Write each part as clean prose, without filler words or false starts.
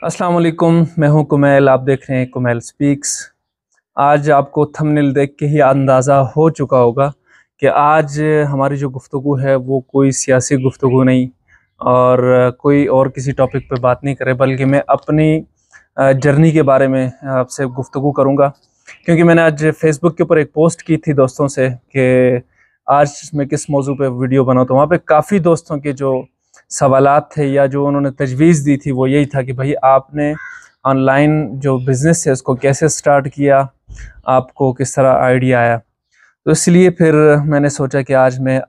अस्सलाम वालेकुम, मैं हूं कुमैल। आप देख रहे हैं कुमैल स्पीक्स। आज आपको थंबनेल देख के ही अंदाज़ा हो चुका होगा कि आज हमारी जो गुफ्तगू है वो कोई सियासी गुफ्तगू नहीं और कोई और किसी टॉपिक पे बात नहीं करे, बल्कि मैं अपनी जर्नी के बारे में आपसे गुफ्तगू करूंगा। क्योंकि मैंने आज फेसबुक के ऊपर एक पोस्ट की थी दोस्तों से कि आज मैं किस मौजू पे वीडियो बनाऊँ, तो वहाँ पे काफ़ी दोस्तों के जो सवालात थे या जो उन्होंने तजवीज़ दी थी वो यही था कि भाई आपने ऑनलाइन जो बिज़नेस है उसको कैसे स्टार्ट किया, आपको किस तरह आइडिया आया। तो इसलिए फिर मैंने सोचा कि आज मैं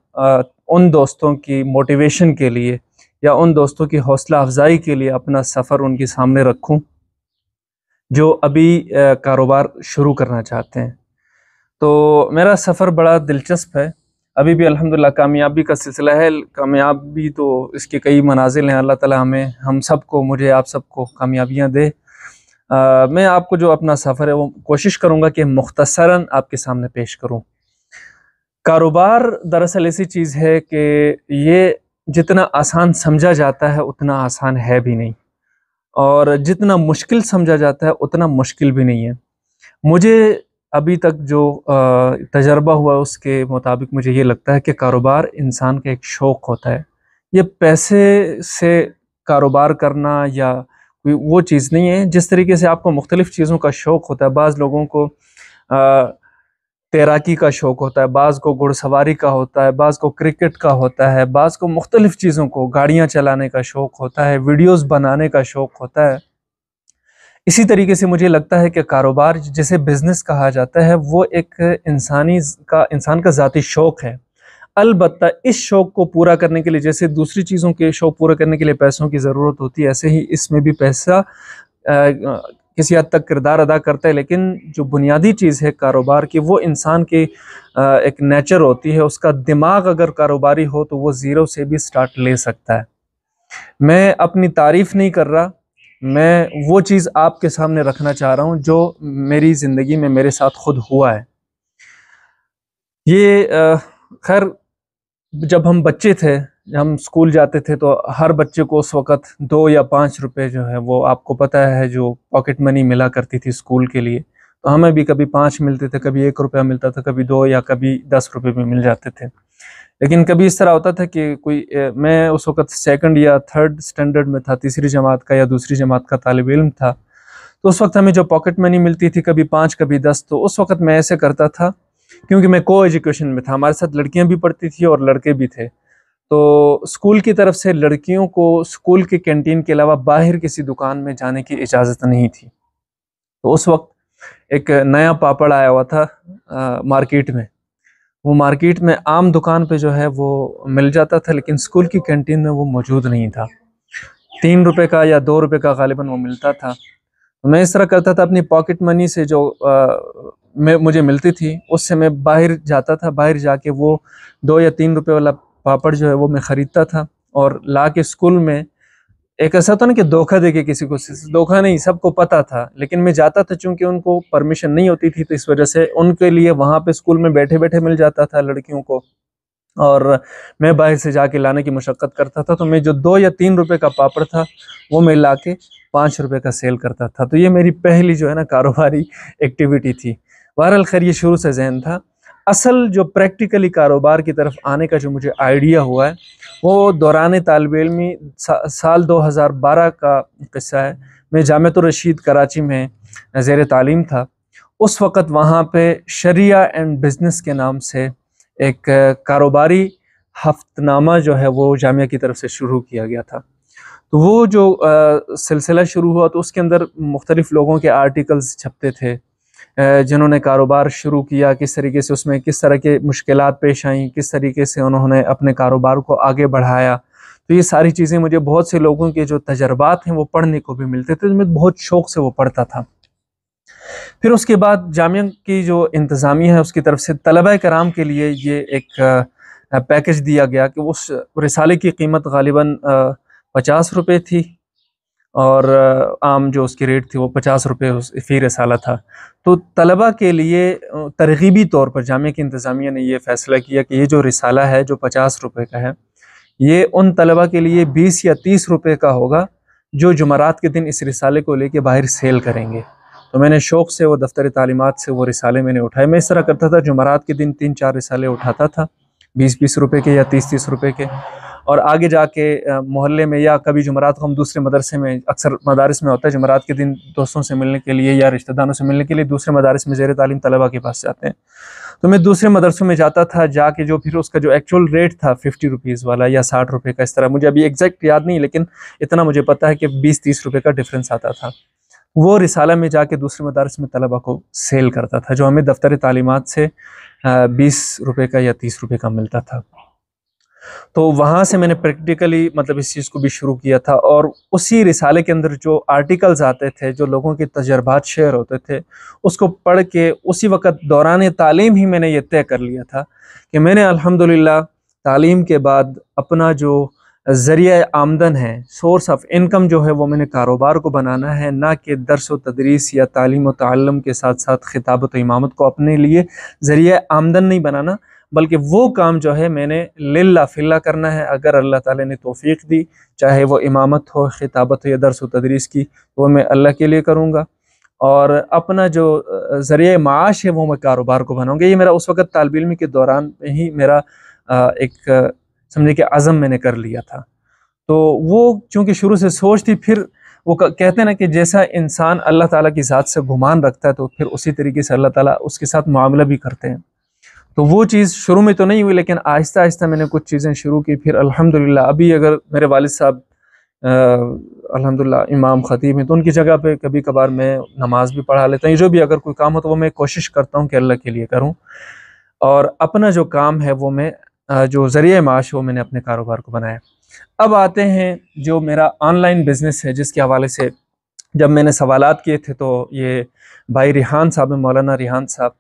उन दोस्तों की मोटिवेशन के लिए या उन दोस्तों की हौसला अफजाई के लिए अपना सफ़र उनके सामने रखूं जो अभी कारोबार शुरू करना चाहते हैं। तो मेरा सफ़र बड़ा दिलचस्प है, अभी भी अल्हम्दुलिल्लाह कामयाबी का सिलसिला है। कामयाबी तो इसके कई मनाजिल हैं। अल्लाह ताला हमें हम सबको, मुझे आप सबको कामयाबियाँ दे। मैं आपको जो अपना सफ़र है वो कोशिश करूँगा कि मुख्तसरन आपके सामने पेश करूँ। कारोबार दरअसल ऐसी चीज़ है कि ये जितना आसान समझा जाता है उतना आसान है भी नहीं, और जितना मुश्किल समझा जाता है उतना मुश्किल भी नहीं है। मुझे अभी तक जो तजर्बा हुआ उसके मुताबिक मुझे ये लगता है कि कारोबार इंसान का एक शौक़ होता है। ये पैसे से कारोबार करना या कोई वो चीज़ नहीं है। जिस तरीके से आपको मुख्तलिफ़ चीज़ों का शौक़ होता है, बाज़ लोगों को तैराकी का शौक़ होता है, बाज़ को घुड़सवारी का होता है, बाज़ को क्रिकेट का होता है, बाज़ को मुख्तलिफ़ चीज़ों को गाड़ियाँ चलाने का शौक़ होता है, वीडियोज़ बनाने का शौक़ होता है। इसी तरीके से मुझे लगता है कि कारोबार जिसे बिज़नेस कहा जाता है वो एक इंसान का ज़ाती शौक़ है। अलबत्ता इस शौक़ को पूरा करने के लिए, जैसे दूसरी चीज़ों के शौक़ पूरा करने के लिए पैसों की ज़रूरत होती है, ऐसे ही इसमें भी पैसा किसी हद तक किरदार अदा करता है। लेकिन जो बुनियादी चीज़ है कारोबार की, वो इंसान की एक नेचर होती है। उसका दिमाग अगर कारोबारी हो तो वो ज़ीरो से भी स्टार्ट ले सकता है। मैं अपनी तारीफ़ नहीं कर रहा, मैं वो चीज़ आपके सामने रखना चाह रहा हूँ जो मेरी ज़िंदगी में मेरे साथ खुद हुआ है। ये खैर जब हम बच्चे थे, जब हम स्कूल जाते थे, तो हर बच्चे को उस वक़्त 2 या 5 रुपए जो है वो आपको पता है जो पॉकेट मनी मिला करती थी स्कूल के लिए। तो हमें भी कभी 5 मिलते थे, कभी 1 रुपया मिलता था, कभी 2 या कभी 10 रुपए भी मिल जाते थे। लेकिन कभी इस तरह होता था कि मैं उस वक़्त सेकंड या थर्ड स्टैंडर्ड में था, तीसरी जमात का या दूसरी जमात का तालिब इल्म था। तो उस वक़्त हमें जो पॉकेट मनी मिलती थी, कभी 5 कभी 10, तो उस वक़्त मैं ऐसे करता था, क्योंकि मैं को एजुकेशन में था, हमारे साथ लड़कियां भी पढ़ती थी और लड़के भी थे। तो स्कूल की तरफ से लड़कियों को स्कूल की कैंटीन के अलावा बाहर किसी दुकान में जाने की इजाज़त नहीं थी। तो उस वक्त एक नया पापड़ आया हुआ था मार्केट में। वो मार्केट में आम दुकान पे जो है वो मिल जाता था, लेकिन स्कूल की कैंटीन में वो मौजूद नहीं था। 3 रुपए का या 2 रुपए का गालिबन वो मिलता था। तो मैं इस तरह करता था, अपनी पॉकेट मनी से जो मुझे मिलती थी उससे मैं बाहर जाता था। बाहर जाके वो 2 या 3 रुपए वाला पापड़ जो है वो मैं ख़रीदता था और ला के स्कूल में, एक ऐसा था ना कि धोखा देके किसी को, धोखा नहीं, सबको पता था, लेकिन मैं जाता था चूंकि उनको परमिशन नहीं होती थी, तो इस वजह से उनके लिए वहाँ पे स्कूल में बैठे बैठे मिल जाता था लड़कियों को, और मैं बाहर से जाके लाने की मशक्क़त करता था। तो मैं जो 2 या 3 रुपए का पापड़ था वो मैं ला के 5 रुपए का सेल करता था। तो ये मेरी पहली जो है ना कारोबारी एक्टिविटी थी। बहरहाल खैर ये शुरू से ज़हन था। असल जो प्रैक्टिकली कारोबार की तरफ आने का जो मुझे आइडिया हुआ है वो दौरान तालिब इल्मी साल 2012 का किस्सा है। मैं जामिअतुर रशीद कराची में ज़ेर तालीम था। उस वक़्त वहाँ पे शरिया एंड बिज़नेस के नाम से एक कारोबारी हफ्तनामा जो है वो जामिया की तरफ से शुरू किया गया था। तो वो जो सिलसिला शुरू हुआ तो उसके अंदर मुख्तलिफ़ लोगों के आर्टिकल्स छपते थे जिन्होंने कारोबार शुरू किया, किस तरीके से उसमें किस तरह के मुश्किलात पेश आईं, किस तरीके से उन्होंने अपने कारोबार को आगे बढ़ाया। तो ये सारी चीज़ें मुझे बहुत से लोगों के जो तजर्बात हैं वो पढ़ने को भी मिलते थे, तो मैं बहुत शौक़ से वो पढ़ता था। फिर उसके बाद जामिया की जो इंतज़ामिया है उसकी तरफ से तलबा कराम के लिए ये एक पैकेज दिया गया कि उस रिसाले की कीमत गालिबन 50 रुपये थी और आम जो उसकी रेट थी वो 50 रुपये फ़ी रिसाला था। तो तलबा के लिए तरग़ीबी तौर पर जामिया की इंतज़ामिया ने ये फ़ैसला किया कि ये जो रिसाला है जो 50 रुपये का है, ये उन तलबा के लिए 20 या 30 रुपये का होगा जो जुमरात के दिन इस रिसाले को लेके बाहर सेल करेंगे। तो मैंने शौक़ से वो दफ्तर तालीमात से वो रिसाले मैंने उठाए। मैं इस तरह करता था, जुमरात के दिन 3-4 रिसाले उठाता था 20-20 रुपए के या 30-30 रुपए के, और आगे जाके मोहल्ले में या कभी जुमरात को हम दूसरे मदरसे में, अक्सर मदारिस में होता है जुमरात के दिन दोस्तों से मिलने के लिए या रिश्तेदारों से मिलने के लिए दूसरे मदारिस में ज़ेर तालीम तलबा के पास जाते हैं। तो मैं दूसरे मदरसों में जाता था, जाके जो फिर उसका जो एक्चुअल रेट था 50 रुपीज़ वाला या 60 रुपये का, इस तरह मुझे अभी एग्जैक्ट याद नहीं, लेकिन इतना मुझे पता है कि 20-30 रुपये का डिफरेंस आता था। वो रिसाला में जाके दूसरे मदारस में तलबा को सेल करता था, जो हमें दफ्तर तालीमात से 20 रुपये का या 30 रुपये का मिलता था। तो वहाँ से मैंने प्रैक्टिकली मतलब इस चीज़ को भी शुरू किया था, और उसी रिसाले के अंदर जो आर्टिकल्स आते थे, जो लोगों के तजर्बात शेयर होते थे, उसको पढ़ के उसी वक़्त दौरान तालीम ही मैंने ये तय कर लिया था कि मैंने अल्हम्दुलिल्लाह तालीम के बाद अपना जो ज़रिया आमदन है, सोर्स ऑफ इनकम जो है, वो मैंने कारोबार को बनाना है, ना कि दर्स व तदरीस या तालीम व ताल्लुम के साथ साथ खिताबत व इमामत को अपने लिए ज़रिया आमदन नहीं बनाना, बल्कि वो काम जो है मैंने लिल्लाह फिल्लाह करना है। अगर अल्लाह ताला ने तौफीक दी, चाहे वो इमामत हो, खिताबत हो या दर्स व तदरीस की, वो मैं अल्लाह के लिए करूँगा, और अपना जो ज़रिया माश है वो मैं कारोबार को बनाऊँगा। ये मेरा उस वक़्त तालिब इल्मी के दौरान ही मेरा एक समझे कि अज़म मैंने कर लिया था। तो वो चूँकि शुरू से सोच थी, फिर वो कहते हैं ना कि जैसा इंसान अल्लाह ताला की ज़ात से गुमान रखता है, तो फिर उसी तरीके से अल्लाह ताला उसके साथ मामला भी करते हैं। तो वो चीज़ शुरू में तो नहीं हुई, लेकिन आहिस्ता आहिस्ता मैंने कुछ चीज़ें शुरू की। फिर अल्हम्दुलिल्लाह अभी अगर मेरे वालिद साहब अल्हम्दुलिल्लाह इमाम ख़तीब हैं, तो उनकी जगह पे कभी कभार मैं नमाज भी पढ़ा लेता हूँ। जो भी अगर कोई काम हो तो वो मैं कोशिश करता हूँ कि अल्लाह के लिए करूँ, और अपना जो काम है वो मैं जो ज़रिया माश है वो मैंने अपने कारोबार को बनाया। अब आते हैं जो मेरा ऑनलाइन बिज़नेस है, जिसके हवाले से जब मैंने सवालात किए थे, तो ये भाई रिहान साहब हैं, मौलाना रिहान साहब,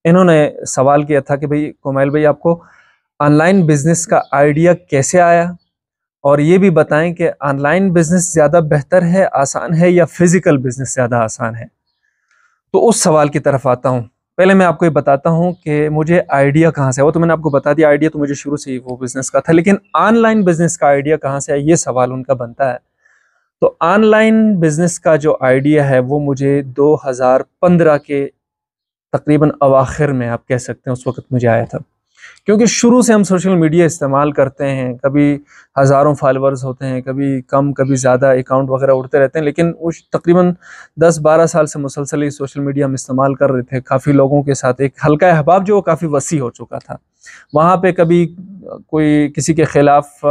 इन्होंने सवाल किया था कि भाई कुमैल भाई, आपको ऑनलाइन बिज़नेस का आइडिया कैसे आया, और ये भी बताएं कि ऑनलाइन बिज़नेस ज़्यादा बेहतर है, आसान है, या फ़िज़िकल बिज़नेस ज़्यादा आसान है। तो उस सवाल की तरफ आता हूँ। पहले मैं आपको ये बताता हूँ कि मुझे आइडिया कहाँ से है। वो तो मैंने आपको बता दिया, आइडिया तो मुझे शुरू से ही वो बिज़नेस का था, लेकिन ऑनलाइन बिज़नेस का आइडिया कहाँ से है, ये सवाल उनका बनता है। तो ऑनलाइन बिज़नेस का जो आइडिया है वो मुझे 2015 के तकरीबन अवाखिर में, आप कह सकते हैं, उस वक़्त मुझे आया था। क्योंकि शुरू से हम सोशल मीडिया इस्तेमाल करते हैं, कभी हज़ारों फॉलोअर्स होते हैं, कभी कम, कभी ज़्यादा, अकाउंट वगैरह उड़ते रहते हैं, लेकिन उस तकरीबन 10-12 साल से मुसलसल ही सोशल मीडिया हम इस्तेमाल कर रहे थे। काफ़ी लोगों के साथ एक हल्का अहबाब जो काफ़ी वसी हो चुका था। वहाँ पे कभी कोई किसी के ख़िलाफ़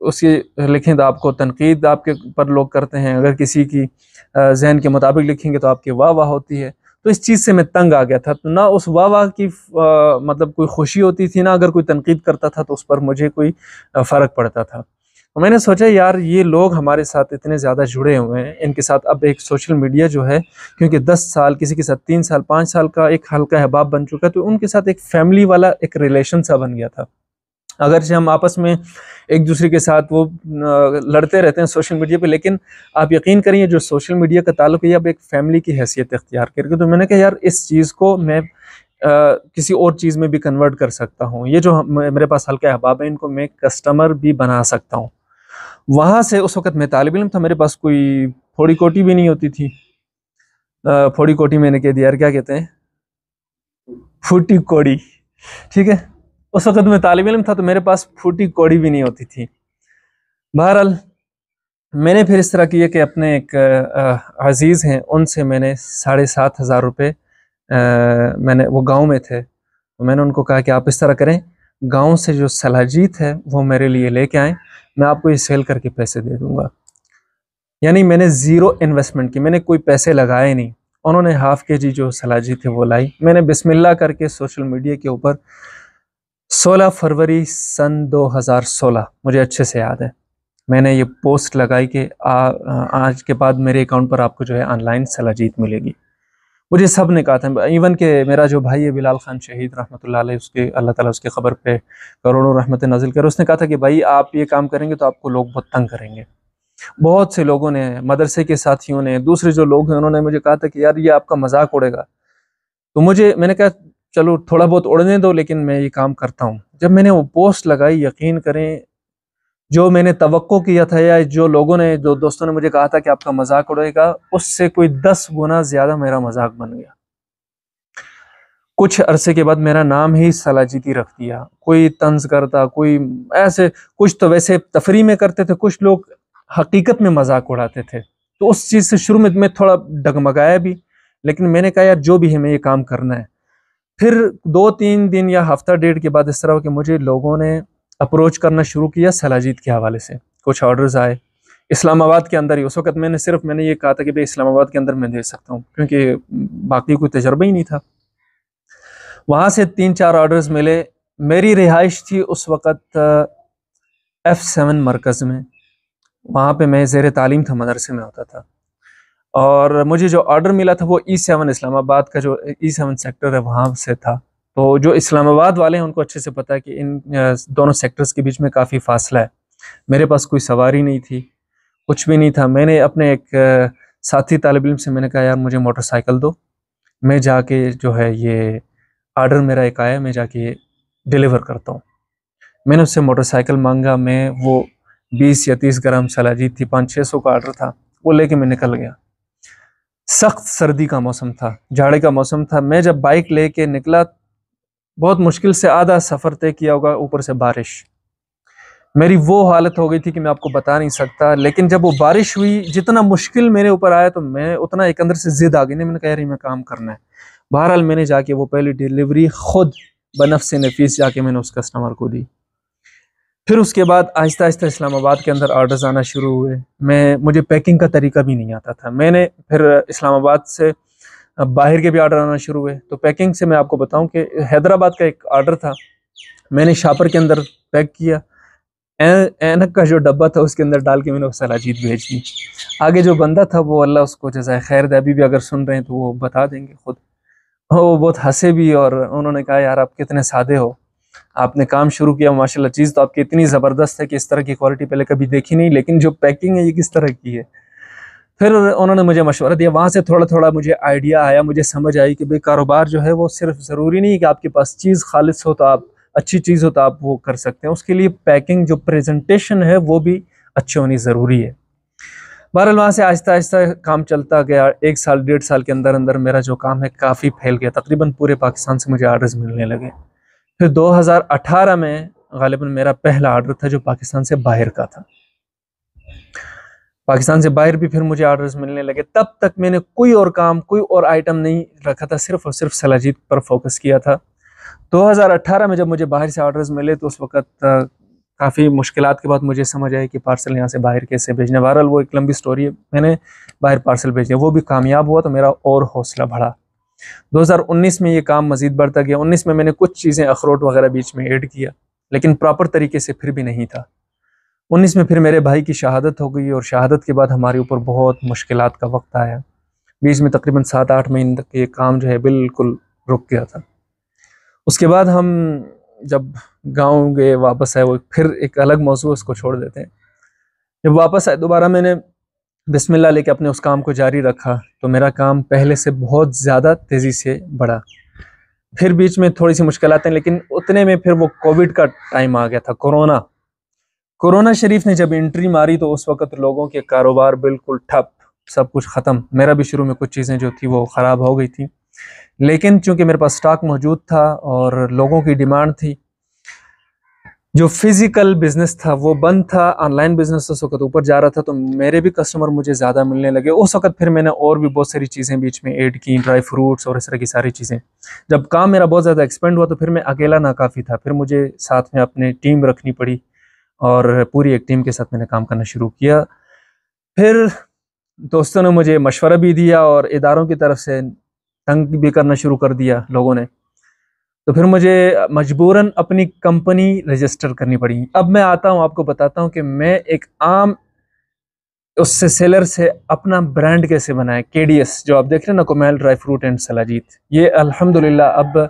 उसकी लिखें तो आपको तनकीद आपके पर लोग करते हैं, अगर किसी की ज़हन के मुताबिक लिखेंगे तो आपकी वाह वाह होती है। तो इस चीज़ से मैं तंग आ गया था। तो ना उस वाह वाह की मतलब कोई खुशी होती थी, ना अगर कोई तनकीद करता था तो उस पर मुझे कोई फ़र्क पड़ता था। तो मैंने सोचा यार, ये लोग हमारे साथ इतने ज़्यादा जुड़े हुए हैं, इनके साथ अब एक सोशल मीडिया जो है, क्योंकि 10 साल, किसी के साथ 3 साल, 5 साल का एक हल्का अहबाब बन चुका है, तो उनके साथ एक फैमिली वाला एक रिलेशन सा बन गया था। अगरचे हम आपस में एक दूसरे के साथ वो लड़ते रहते हैं सोशल मीडिया पे, लेकिन आप यकीन करिए जो सोशल मीडिया का ताल्लुक है अब एक फैमिली की हैसियत इख्तियार करके। तो मैंने कहा यार, इस चीज़ को मैं किसी और चीज़ में भी कन्वर्ट कर सकता हूँ। ये जो मेरे पास हल्के अहबाब हैं, इनको मैं कस्टमर भी बना सकता हूँ। वहाँ से उस वक़्त मैं तालिब इल्म था, मेरे पास कोई फोड़ी कोटी भी नहीं होती थी। फोड़ी कोटी मैंने कह दिया यार, क्या कहते हैं, फूटी कोड़ी, ठीक है। उस वक़्त मैं तालिब इल्म था, तो मेरे पास फूटी कोड़ी भी नहीं होती थी। बहरहाल मैंने फिर इस तरह किया कि अपने एक अज़ीज़ हैं, उनसे मैंने 7,500 रुपये, मैंने, वो गाँव में थे, तो मैंने उनको कहा कि आप इस तरह करें, गाँव से जो सलाजीत है वो मेरे लिए लेके आएँ, मैं आपको ये सेल करके पैसे दे दूँगा। यानी मैंने ज़ीरो इन्वेस्टमेंट की, मैंने कोई पैसे लगाए नहीं। उन्होंने हाफ़ केजी जो सलाजीत है वो लाई, मैंने बिस्मिल्लाह करके सोशल मीडिया के ऊपर 16 फरवरी सन 2016, मुझे अच्छे से याद है, मैंने ये पोस्ट लगाई कि आज के बाद मेरे अकाउंट पर आपको जो है ऑनलाइन सलाजीत मिलेगी। मुझे सब ने कहा था, इवन कि मेरा जो भाई है बिलाल खान शहीद रहमतुल्लाह अलैह, उसके अल्लाह ताला उसके ख़बर पे करोड़ों रहमतें नाज़िल करे, उसने कहा था कि भाई आप ये काम करेंगे तो आपको लोग बहुत तंग करेंगे। बहुत से लोगों ने, मदरसे के साथियों ने, दूसरे जो लोग हैं, उन्होंने मुझे कहा था कि यार ये आपका मजाक उड़ेगा। तो मैंने कहा चलो थोड़ा बहुत उड़ने दो, लेकिन मैं ये काम करता हूँ। जब मैंने वो पोस्ट लगाई, यकीन करें जो मैंने तवक्को किया था या जो लोगों ने, जो दोस्तों ने मुझे कहा था कि आपका मजाक उड़ेगा, उससे कोई 10 गुना ज्यादा मेरा मजाक बन गया। कुछ अरसे के बाद मेरा नाम ही सलाजीती रख दिया। कोई तंज करता, कोई ऐसे, कुछ तो वैसे तफरी में करते थे, कुछ लोग हकीकत में मजाक उड़ाते थे। तो उस चीज से शुरू में मैं थोड़ा डगमगाया भी, लेकिन मैंने कहा यार जो भी है, मैं ये काम करना है। फिर 2-3 दिन या हफ्ता डेढ़ के बाद इस तरह हो कि मुझे लोगों ने अप्रोच करना शुरू किया सलाजीत के हवाले से। कुछ ऑर्डर्स आए इस्लामाबाद के अंदर ही। उस वक्त मैंने ये कहा था कि भाई इस्लामाबाद के अंदर मैं दे सकता हूँ, क्योंकि बाकी कोई तजर्बा ही नहीं था। वहाँ से 3-4 ऑर्डर्स मिले। मेरी रिहाइश थी उस वक़्त F7 मरकज़ में। वहाँ पे मैं ज़ेर तालीम था, मदरसे में होता था। और मुझे जो ऑर्डर मिला था वो E7 इस्लामाबाद का जो E7 सेक्टर है वहाँ से था। तो जो इस्लामाबाद वाले हैं उनको अच्छे से पता है कि इन दोनों सेक्टर्स के बीच में काफ़ी फासला है। मेरे पास कोई सवारी नहीं थी, कुछ भी नहीं था। मैंने अपने एक साथी तालिब इल्म से मैंने कहा यार मुझे मोटरसाइकिल दो, मैं जाके जो है ये ऑर्डर मेरा एक आया, मैं जाके डिलीवर करता हूँ। मैंने उससे मोटरसाइकिल मांगा। मैं वो 20 या 30 ग्राम सलाजीत थी, 500-600 का ऑर्डर था, वो लेके मैं निकल गया। सख्त सर्दी का मौसम था, जाड़े का मौसम था। मैं जब बाइक लेके निकला, बहुत मुश्किल से आधा सफ़र तय किया होगा, ऊपर से बारिश। मेरी वो हालत हो गई थी कि मैं आपको बता नहीं सकता। लेकिन जब वो बारिश हुई, जितना मुश्किल मेरे ऊपर आया, तो मैं उतना एक अंदर से जिद आ गई ना, मैंने कहा यार मैं काम करना है। बहरहाल मैंने जाके वो पहली डिलीवरी खुद बनफ्स नफीस जाके मैंने उस कस्टमर को दी। फिर उसके बाद आहिस्ता आहिस्ता इस्लामाबाद के अंदर ऑर्डर्स आना शुरू हुए। मुझे पैकिंग का तरीका भी नहीं आता था। मैंने फिर इस्लामाबाद से बाहर के भी ऑर्डर आना शुरू हुए। तो पैकिंग से मैं आपको बताऊं कि हैदराबाद का एक ऑर्डर था, मैंने शापर के अंदर पैक किया, ऐनक का जो डब्बा था उसके अंदर डाल के मैंने वो सलाजीत भेज दी। आगे जो बंदा था वो अल्लाह उसको जज़ाए खैर दे, अभी भी अगर सुन रहे हैं तो वो बता देंगे खुद। वो बहुत हंसे भी और उन्होंने कहा यार आप कितने सादे हो, आपने काम शुरू किया माशाल्लाह, चीज़ तो आपकी इतनी ज़बरदस्त है कि इस तरह की क्वालिटी पहले कभी देखी नहीं, लेकिन जो पैकिंग है ये किस तरह की है। फिर उन्होंने मुझे मशवरा दिया। वहाँ से थोड़ा थोड़ा मुझे आइडिया आया, मुझे समझ आई कि भाई कारोबार जो है वो सिर्फ ज़रूरी नहीं कि आपके पास चीज़ खालिस हो तो आप, अच्छी चीज़ हो तो आप वो कर सकते हैं, उसके लिए पैकिंग जो प्रेजेंटेशन है वो भी अच्छी होनी ज़रूरी है। बहरहाल वहाँ से आहिस्ता आहिस्ता काम चलता गया। 1 साल 1.5 साल के अंदर अंदर मेरा जो काम है काफ़ी फैल गया, तकरीबन पूरे पाकिस्तान से मुझे आर्डर्स मिलने लगे। फिर 2018 में गालिबन मेरा पहला ऑर्डर था जो पाकिस्तान से बाहर का था। पाकिस्तान से बाहर भी फिर मुझे ऑर्डर्स मिलने लगे। तब तक मैंने कोई और काम, कोई और आइटम नहीं रखा था, सिर्फ और सिर्फ सलाजीत पर फोकस किया था। 2018 में जब मुझे बाहर से ऑर्डर्स मिले तो उस वक़्त काफ़ी मुश्किलात के बाद मुझे समझ आई कि पार्सल यहाँ से बाहर कैसे भेजना। बहरहाल वो एक लंबी स्टोरी है। मैंने बाहर पार्सल भेज दिया, वो भी कामयाब हुआ, तो मेरा और हौसला बढ़ा। 2019 में ये काम मज़ीद बढ़ता गया। 19 में मैंने कुछ चीज़ें, अखरोट वगैरह बीच में ऐड किया, लेकिन प्रॉपर तरीके से फिर भी नहीं था। 19 में फिर मेरे भाई की शहादत हो गई और शहादत के बाद हमारे ऊपर बहुत मुश्किलात का वक्त आया। बीच में तकरीबन 7-8 महीने तक ये काम जो है बिल्कुल रुक गया था। उसके बाद हम जब गांव गए, वापस आए, वो फिर एक अलग मौजू, उसको छोड़ देते हैं। जब वापस आए दोबारा मैंने बिस्मिल्लाह लेके अपने उस काम को जारी रखा, तो मेरा काम पहले से बहुत ज़्यादा तेज़ी से बढ़ा। फिर बीच में थोड़ी सी मुश्किलातें, लेकिन उतने में फिर वो कोविड का टाइम आ गया था, कोरोना शरीफ ने जब एंट्री मारी तो उस वक़्त लोगों के कारोबार बिल्कुल ठप, सब कुछ ख़त्म। मेरा भी शुरू में कुछ चीज़ें जो थी वो ख़राब हो गई थी, लेकिन चूंकि मेरे पास स्टॉक मौजूद था और लोगों की डिमांड थी, जो फिजिकल बिजनेस था वो बंद था, ऑनलाइन बिजनेस उस वक्त ऊपर जा रहा था, तो मेरे भी कस्टमर मुझे ज़्यादा मिलने लगे। उस वक्त फिर मैंने और भी बहुत सारी चीज़ें बीच में ऐड की, ड्राई फ्रूट्स और इस तरह की सारी चीज़ें। जब काम मेरा बहुत ज़्यादा एक्सपेंड हुआ तो फिर मैं अकेला नाकाफ़ी था, फिर मुझे साथ में अपनी टीम रखनी पड़ी और पूरी एक टीम के साथ मैंने काम करना शुरू किया। फिर दोस्तों ने मुझे मशवरा भी दिया और इदारों की तरफ से तंग भी करना शुरू कर दिया लोगों ने, तो फिर मुझे मजबूरन अपनी कंपनी रजिस्टर करनी पड़ी। अब मैं आता हूँ, आपको बताता हूँ कि मैं एक आम उससे सेलर से अपना ब्रांड कैसे बनाया। KDS जो आप देख रहे हैं ना, Kumail dry fruit and shilajit, ये अल्हम्दुलिल्लाह अब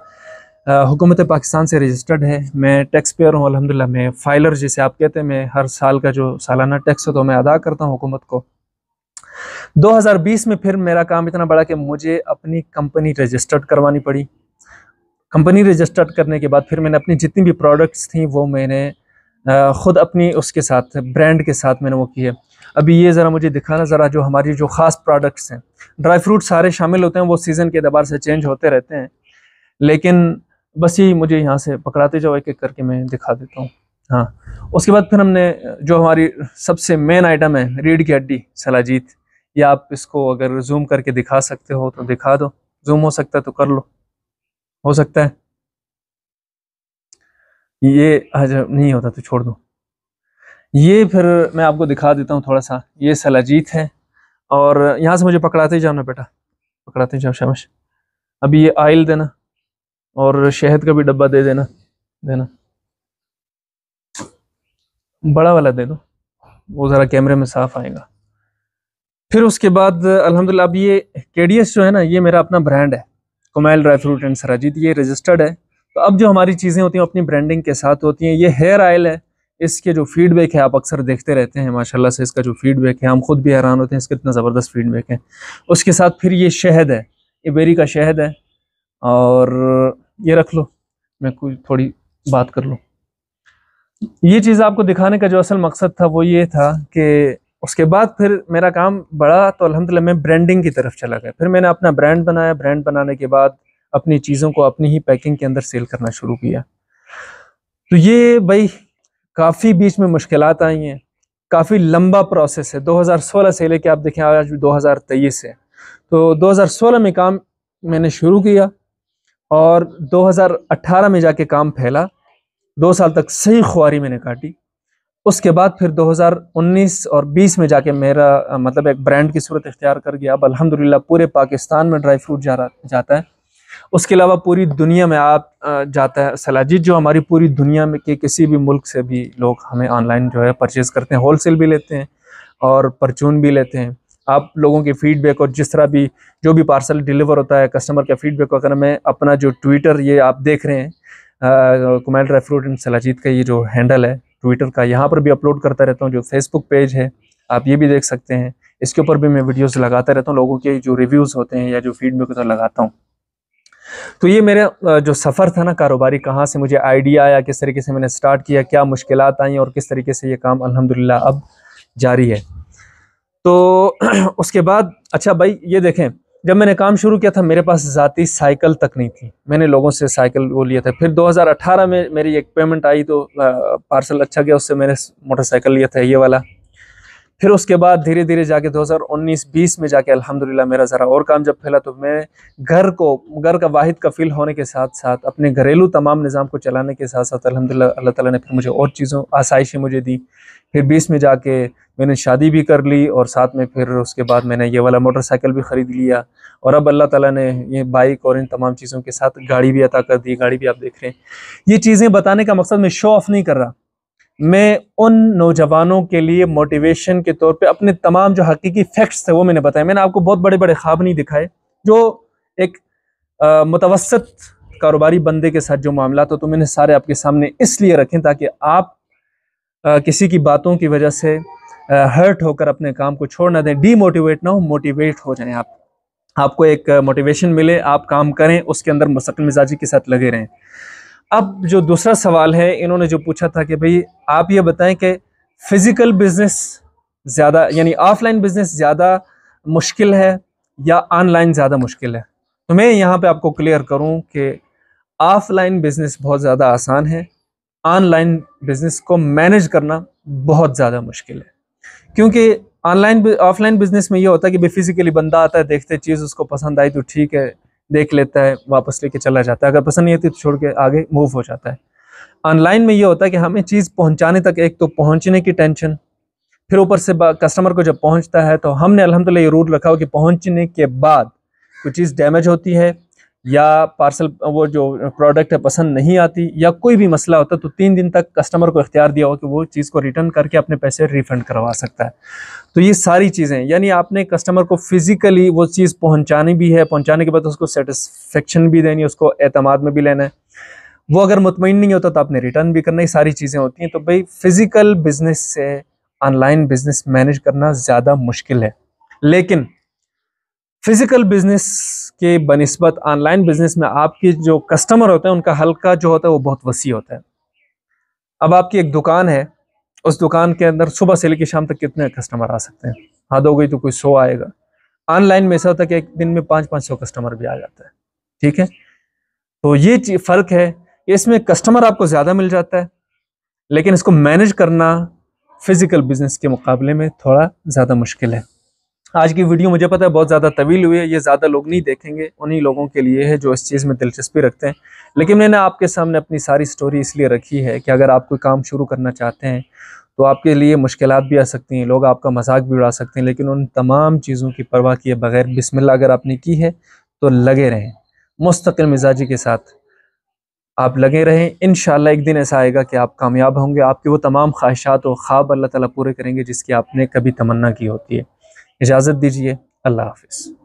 हुकूमत पाकिस्तान से रजिस्टर्ड है। मैं टैक्स पेयर हूँ अल्हम्दुलिल्लाह, मैं फाइलर जिसे आप कहते हैं, मैं हर साल का जो सालाना टैक्स है तो मैं अदा करता हूँ हुकूमत को। 2020 में फिर मेरा काम इतना बड़ा कि मुझे अपनी कंपनी रजिस्टर्ड करवानी पड़ी। कंपनी रजिस्टर्ड करने के बाद फिर मैंने अपनी जितनी भी प्रोडक्ट्स थी वो मैंने खुद अपनी उसके साथ ब्रांड के साथ मैंने वो की है। अभी ये ज़रा मुझे दिखाना ज़रा, जो हमारी जो ख़ास प्रोडक्ट्स हैं, ड्राई फ्रूट सारे शामिल होते हैं, वो सीज़न के एतबार से चेंज होते रहते हैं, लेकिन बस यही मुझे यहाँ से पकड़ाते जाओ, एक एक करके मैं दिखा देता हूँ। हाँ, उसके बाद फिर हमने जो हमारी सबसे मेन आइटम है, रीढ़ की हड्डी सलाजीत। या आप इसको अगर जूम करके दिखा सकते हो तो दिखा दो, जूम हो सकता है तो कर लो, हो सकता है ये आज नहीं होता तो छोड़ दो। ये फिर मैं आपको दिखा देता हूँ थोड़ा सा, ये सलाजीत है। और यहाँ से मुझे पकड़ाते ही जाना बेटा, पकड़ाते जाओ, शाबाश। अभी ये ऑयल देना और शहद का भी डब्बा दे देना, देना बड़ा वाला दे दो, वो ज़रा कैमरे में साफ आएगा। फिर उसके बाद अल्हम्दुलिल्लाह, अब ये केडीएस जो है ना, ये मेरा अपना ब्रांड है, कुमैल ड्राई फ्रूट एंड सराजीत, ये रजिस्टर्ड है। तो अब जो हमारी चीज़ें होती हैं अपनी ब्रांडिंग के साथ होती हैं। ये हेयर ऑयल है, इसके जो फीडबैक है आप अक्सर देखते रहते हैं, माशाल्लाह से इसका जो फीडबैक है हम खुद भी हैरान होते हैं, इसका इतना ज़बरदस्त फीडबैक है। उसके साथ फिर ये शहद है, ये बेरी का शहद है। और ये रख लो, मैं कोई थोड़ी बात कर लूँ। ये चीज़ आपको दिखाने का जो असल मकसद था वो ये था कि उसके बाद फिर मेरा काम बढ़ा तो अल्हम्दुलिल्लाह मैं ब्रांडिंग की तरफ चला गया। फिर मैंने अपना ब्रांड बनाया, ब्रांड बनाने के बाद अपनी चीज़ों को अपनी ही पैकिंग के अंदर सेल करना शुरू किया। तो ये भाई काफ़ी बीच में मुश्किलात आई हैं, काफ़ी लंबा प्रोसेस है। 2016 से लेके आप देखें आज 2023 है, तो 2016 में काम मैंने शुरू किया और 2018 में जाके काम फैला। 2 साल तक सही खुआरी मैंने काटी। उसके बाद फिर 2019 और 20 में जाके मेरा मतलब एक ब्रांड की सूरत इख्तियार कर गया। अब अल्हम्दुलिल्लाह पूरे पाकिस्तान में ड्राई फ्रूट जाता है। उसके अलावा पूरी दुनिया में आप जाता है सलाजीत, जो हमारी पूरी दुनिया में के किसी भी मुल्क से भी लोग हमें ऑनलाइन जो है परचेज़ करते हैं, होलसेल भी लेते हैं और परचून भी लेते हैं। आप लोगों के फीडबैक और जिस तरह भी जो भी पार्सल डिलीवर होता है, कस्टमर का फीडबैक वगैरह, मैं अपना जो ट्विटर ये आप देख रहे हैं, Kumail dry fruit and shilajit का ये जो हैंडल है ट्विटर का, यहाँ पर भी अपलोड करता रहता हूँ। जो फेसबुक पेज है आप ये भी देख सकते हैं, इसके ऊपर भी मैं वीडियोस लगाता रहता हूँ, लोगों के जो रिव्यूज़ होते हैं या जो फीडबैक होता है लगाता हूँ। तो ये मेरा जो सफ़र था ना कारोबारी, कहाँ से मुझे आइडिया आया, किस तरीके से मैंने स्टार्ट किया, क्या मुश्किलात आई और किस तरीके से ये काम अल्हम्दुलिल्लाह अब जारी है। तो उसके बाद अच्छा भाई ये देखें, जब मैंने काम शुरू किया था मेरे पास ज़ाती साइकिल तक नहीं थी, मैंने लोगों से साइकिल वो लिया था। फिर 2018 में मेरी एक पेमेंट आई तो पार्सल अच्छा गया, उससे मैंने मोटरसाइकिल लिया था ये वाला। फिर उसके बाद धीरे धीरे जाके 2019-20 में जाके अल्हम्दुलिल्लाह मेरा ज़रा और काम जब फैला, तो मैं घर का वाहिद कफ़ील होने के साथ साथ अपने घरेलू तमाम निज़ाम को चलाने के साथ साथ अल्हम्दुलिल्लाह अल्लाह ताला ने फिर मुझे और चीज़ों आसाइशें मुझे दी। फिर 20 में जाके मैंने शादी भी कर ली और साथ में फिर उसके बाद मैंने ये वाला मोटरसाइकिल भी ख़रीद लिया। और अब अल्लाह ताला ने ये बाइक और इन तमाम चीज़ों के साथ गाड़ी भी अता कर दी, गाड़ी भी आप देख रहे हैं। ये चीज़ें बताने का मकसद मैं शो ऑफ़ नहीं कर रहा, मैं उन नौजवानों के लिए मोटिवेशन के तौर पे अपने तमाम जो हकीकी फैक्ट्स थे वो मैंने बताया। मैंने आपको बहुत बड़े बड़े ख्वाब नहीं दिखाए, जो एक मुतवस्सित कारोबारी बंदे के साथ जो मामला तो मैंने सारे आपके सामने इसलिए रखे ताकि आप किसी की बातों की वजह से हर्ट होकर अपने काम को छोड़ ना दें, डीमोटिवेट ना हो, मोटिवेट हो जाएं आप, आपको एक मोटिवेशन मिले, आप काम करें, उसके अंदर मुस्तकिल मिजाजी के साथ लगे रहें। अब जो दूसरा सवाल है, इन्होंने जो पूछा था कि भाई आप ये बताएं कि फिजिकल बिजनेस ज़्यादा यानी ऑफलाइन बिजनेस ज़्यादा मुश्किल है या ऑनलाइन ज़्यादा मुश्किल है। तो मैं यहाँ पे आपको क्लियर करूँ कि ऑफलाइन बिजनेस बहुत ज़्यादा आसान है, ऑनलाइन बिजनेस को मैनेज करना बहुत ज़्यादा मुश्किल है। क्योंकि ऑफलाइन बिजनेस में ये होता है कि भाई फिजिकली बंदा आता है, देखते चीज़ उसको पसंद आई तो ठीक है, देख लेता है, वापस लेके चला जाता है, अगर पसंद नहीं आती तो छोड़ के आगे मूव हो जाता है। ऑनलाइन में ये होता है कि हमें चीज़ पहुंचाने तक, एक तो पहुंचने की टेंशन, फिर ऊपर से कस्टमर को जब पहुंचता है तो हमने अल्हम्दुलिल्लाह ये रूल रखा हो कि पहुंचने के बाद कोई चीज़ डैमेज होती है या पार्सल वो जो प्रोडक्ट है पसंद नहीं आती या कोई भी मसला होता है, तो 3 दिन तक कस्टमर को इख्तियार दिया हो कि वो चीज़ को रिटर्न करके अपने पैसे रिफ़ंड करवा सकता है। तो ये सारी चीज़ें यानी आपने कस्टमर को फिज़िकली वो चीज़ पहुंचानी भी है, पहुंचाने के बाद उसको सेटिस्फेक्शन भी देनी है, उसको एतमाद में भी लेना है। वो अगर मुतमईन नहीं होता तो आपने रिटर्न भी करना, ये सारी चीज़ें होती हैं। तो भाई फिज़िकल बिजनेस से ऑनलाइन बिजनेस मैनेज करना ज़्यादा मुश्किल है, लेकिन फिजिकल बिजनेस के बनिस्बत ऑनलाइन बिजनेस में आपके जो कस्टमर होते हैं उनका हल्का जो होता है वो बहुत वसी होता है। अब आपकी एक दुकान है, उस दुकान के अंदर सुबह से लेकर शाम तक कितने कस्टमर आ सकते हैं? हद हो गई तो कोई 100 आएगा। ऑनलाइन में ऐसा होता है कि एक दिन में 500-500 कस्टमर भी आ जाता है। ठीक है, तो ये फर्क है। इसमें कस्टमर आपको ज्यादा मिल जाता है, लेकिन इसको मैनेज करना फिजिकल बिजनेस के मुकाबले में थोड़ा ज्यादा मुश्किल है। आज की वीडियो मुझे पता है बहुत ज़्यादा तवील हुई है, ये ज़्यादा लोग नहीं देखेंगे, उन्हीं लोगों के लिए है जो इस चीज़ में दिलचस्पी रखते हैं। लेकिन मैंने आपके सामने अपनी सारी स्टोरी इसलिए रखी है कि अगर आप कोई काम शुरू करना चाहते हैं तो आपके लिए मुश्किलात भी आ सकती हैं, लोग आपका मजाक भी उड़ा सकते हैं, लेकिन उन तमाम चीज़ों की परवाह किए बगैर बिस्मिल्लाह अगर आपने की है तो लगे रहें, मुस्तकिल मिजाजी के साथ आप लगे रहें। इंशाअल्लाह एक दिन ऐसा आएगा कि आप कामयाब होंगे, आपके वो तमाम ख्वाहिशात और ख्वाब अल्लाह ताला पूरे करेंगे जिसकी आपने कभी तमन्ना की होती है। इजाज़त दीजिए, अल्लाह हाफ़िज़।